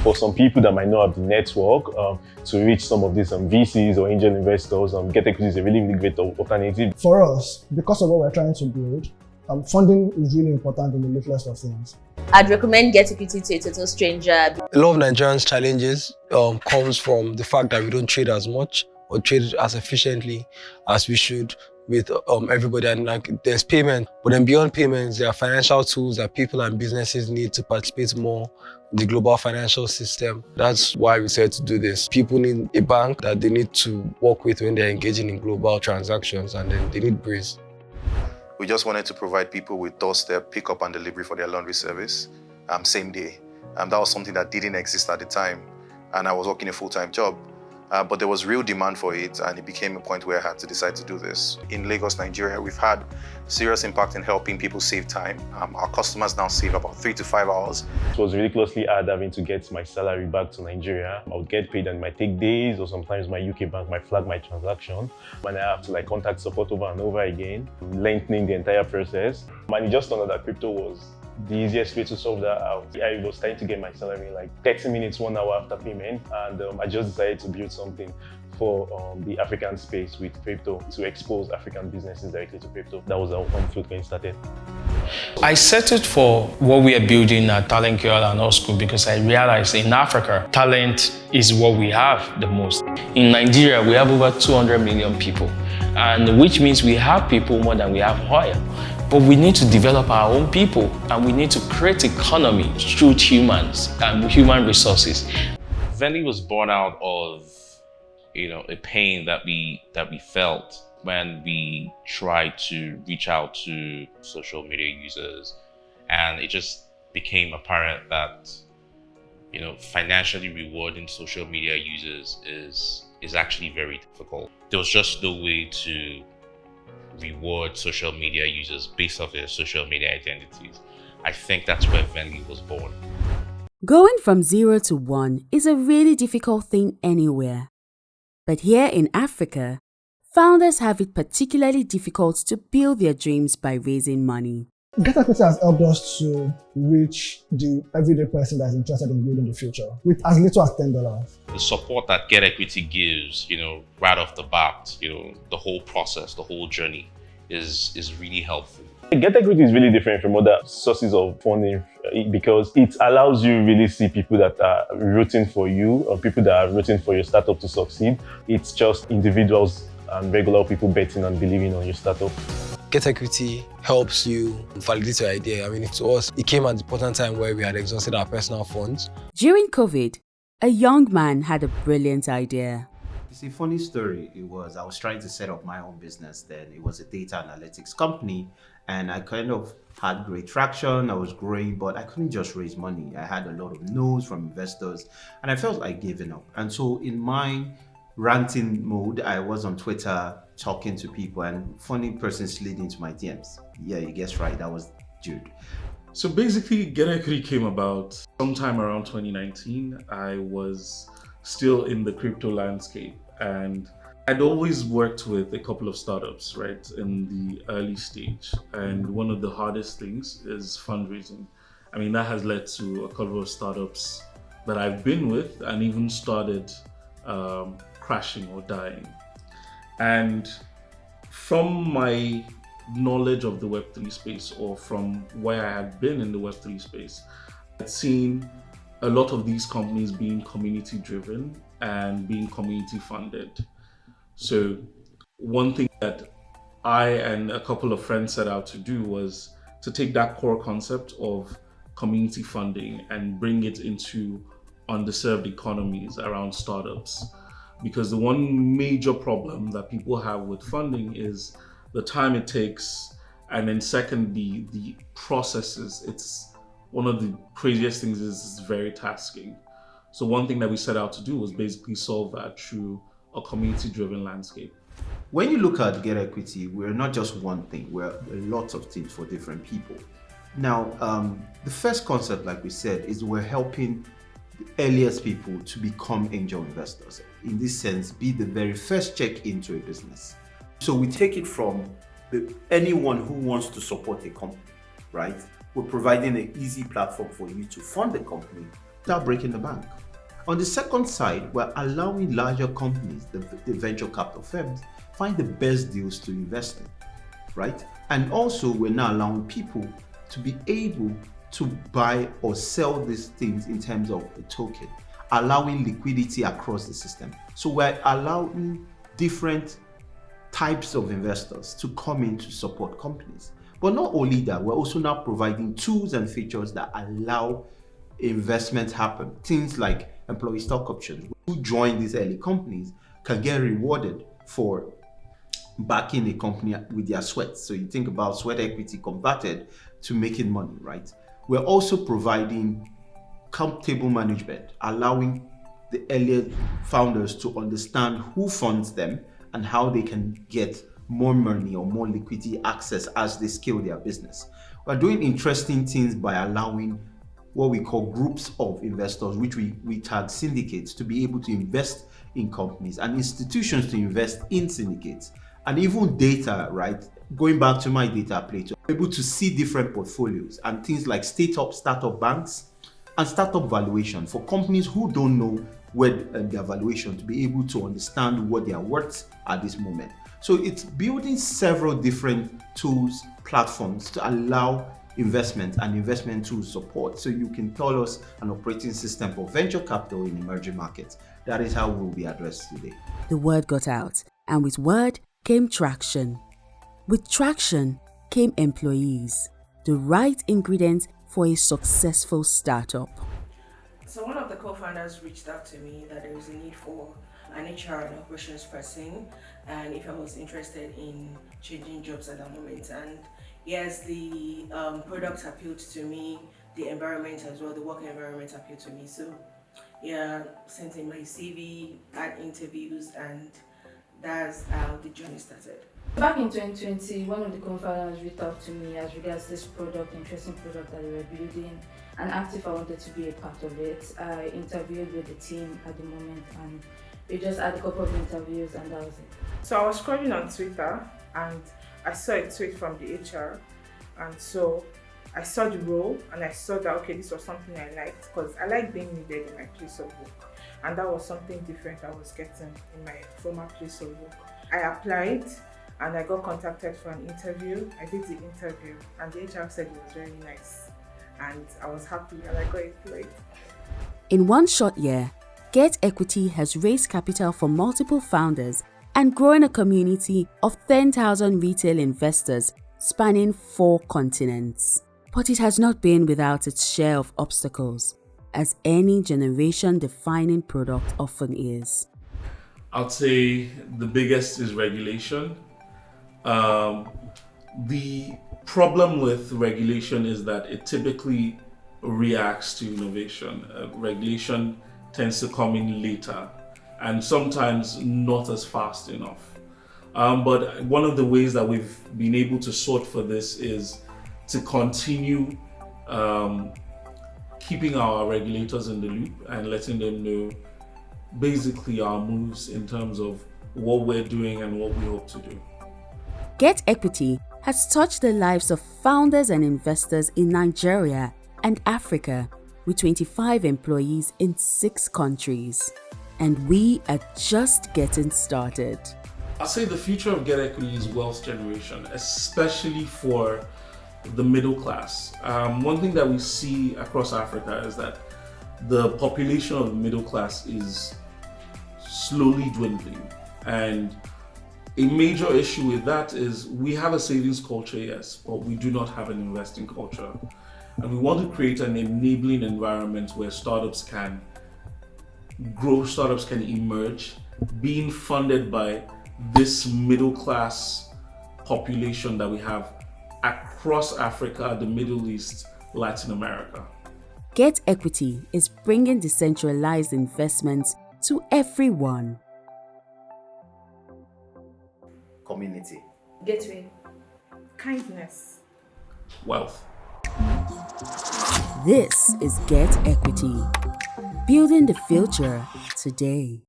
For some people that might not have the network to reach some of these VCs or angel investors, GetEquity is a really, really great alternative. For us, because of what we're trying to build, funding is really important in the littlest of things. I'd recommend GetEquity to a total stranger. A lot of Nigerians' challenges comes from the fact that we don't trade as much or trade as efficiently as we should with everybody, and like there's payment, but then beyond payments, there are financial tools that people and businesses need to participate more in the global financial system. That's why we said to do this. People need a bank that they need to work with when they're engaging in global transactions, and then they need Breeze. We just wanted to provide people with doorstep pickup and delivery for their laundry service, same day. That was something that didn't exist at the time, and I was working a full-time job. But there was real demand for it, and it became a point where I had to decide to do this. In Lagos, Nigeria, we've had serious impact in helping people save time. Our customers now save about 3 to 5 hours. It was ridiculously hard having to get my salary back to Nigeria. I would get paid and it might take days, or sometimes my UK bank might flag my transaction. And I have to contact support over and over again, lengthening the entire process. And it just turned out that crypto was the easiest way to solve that out. I was starting to get my salary in 30 minutes, 1 hour after payment, and I just decided to build something for the African space with crypto to expose African businesses directly to crypto. That was how Floatcoin started. I settled for what we are building at Talent Girl and All School because I realized in Africa, talent is what we have the most. In Nigeria, we have over 200 million people, and which means we have people more than we have oil. But we need to develop our own people, and we need to create economy through humans and human resources. Venly was born out of, a pain that we felt when we tried to reach out to social media users, and it just became apparent that, financially rewarding social media users is actually very difficult. There was just no way to reward social media users based off their social media identities. I think that's where Venly was born. Going from 0 to 1 is a really difficult thing anywhere. But here in Africa, founders have it particularly difficult to build their dreams by raising money. GetEquity has helped us to reach the everyday person that is interested in building the future with as little as $10. The support that GetEquity gives, right off the bat, the whole process, the whole journey is really helpful. GetEquity is really different from other sources of funding because it allows you really see people that are rooting for you or people that are rooting for your startup to succeed. It's just individuals and regular people betting and believing on your startup. GetEquity helps you validate your idea. To us, it came at the important time where we had exhausted our personal funds. During COVID, a young man had a brilliant idea. It's a funny story. I was trying to set up my own business then. It was a data analytics company, and I kind of had great traction. I was growing, but I couldn't just raise money. I had a lot of no's from investors, and I felt like giving up. And so in my ranting mode, I was on Twitter talking to people, and funny person slid into my DMs. Yeah, you guessed right, that was Jude. So basically, GetEquity came about sometime around 2019. I was still in the crypto landscape, and I'd always worked with a couple of startups, right, in the early stage. And one of the hardest things is fundraising. That has led to a couple of startups that I've been with and even started crashing or dying. And from my knowledge of the Web3 space, or from where I had been in the Web3 space, I'd seen a lot of these companies being community driven and being community funded. So one thing that I and a couple of friends set out to do was to take that core concept of community funding and bring it into underserved economies around startups. Because the one major problem that people have with funding is the time it takes, and then second, the processes. It's one of the craziest things is it's very tasking. So one thing that we set out to do was basically solve that through a community-driven landscape. When you look at GetEquity, we're not just one thing, we're a lot of things for different people. Now, the first concept, like we said, is we're helping the earliest people to become angel investors. In this sense, be the very first check into a business. So we take it from anyone who wants to support a company, right? We're providing an easy platform for you to fund the company without breaking the bank. On the second side, we're allowing larger companies, the venture capital firms, find the best deals to invest in, right? And also, we're now allowing people to be able to buy or sell these things in terms of a token, allowing liquidity across the system. So we're allowing different types of investors to come in to support companies. But not only that, we're also now providing tools and features that allow investment happen. Things like employee stock options. Who join these early companies can get rewarded for backing a company with their sweat. So you think about sweat equity converted to making money, right? We're also providing cap table management, allowing the earlier founders to understand who funds them and how they can get more money or more liquidity access as they scale their business. We're doing interesting things by allowing what we call groups of investors, which we tag syndicates, to be able to invest in companies, and institutions to invest in syndicates, and even data, right? Going back to my data play, to be able to see different portfolios and things like startup banks and startup valuation for companies who don't know where their valuation, to be able to understand what they are worth at this moment. So it's building several different tools, platforms to allow investment and investment tools support. So you can tell us an operating system for venture capital in emerging markets. That is how we'll be addressed today. The word got out, and with word came traction. With traction came employees, the right ingredient for a successful startup. So one of the co-founders reached out to me that there was a need for an HR and operations person, and if I was interested in changing jobs at that moment. And yes, the product appealed to me, the environment as well, the work environment appealed to me. So yeah, sent in my CV, had interviews, and that's how the journey started. Back in 2020, one of the co-founders reached out to me as regards this product, interesting product that they were building, and asked if I wanted to be a part of it. I interviewed with the team at the moment, and we just had a couple of interviews, and that was it. So I was scrolling on Twitter, and I saw a tweet from the HR, and so I saw the role, and I saw that, okay, this was something I liked, because I like being needed in my place of work, and that was something different I was getting in my former place of work. I applied, and I got contacted for an interview. I did the interview, and the HR said it was very nice, and I was happy, and I got employed. In one short year, GetEquity has raised capital for multiple founders and grown a community of 10,000 retail investors spanning 4 continents. But it has not been without its share of obstacles, as any generation-defining product often is. I'd say the biggest is regulation. The problem with regulation is that it typically reacts to innovation. Regulation tends to come in later and sometimes not as fast enough. But one of the ways that we've been able to sort for this is to continue keeping our regulators in the loop and letting them know basically our moves in terms of what we're doing and what we hope to do. GetEquity has touched the lives of founders and investors in Nigeria and Africa, with 25 employees in 6 countries. And we are just getting started. I'll say the future of GetEquity is wealth generation, especially for the middle class. One thing that we see across Africa is that the population of the middle class is slowly dwindling. And a major issue with that is we have a savings culture, yes, but we do not have an investing culture. And we want to create an enabling environment where startups can grow, startups can emerge, being funded by this middle class population that we have across Africa, the Middle East, Latin America. GetEquity is bringing decentralized investments to everyone. Community. Gateway. Kindness. Wealth. This is GetEquity, building the future today.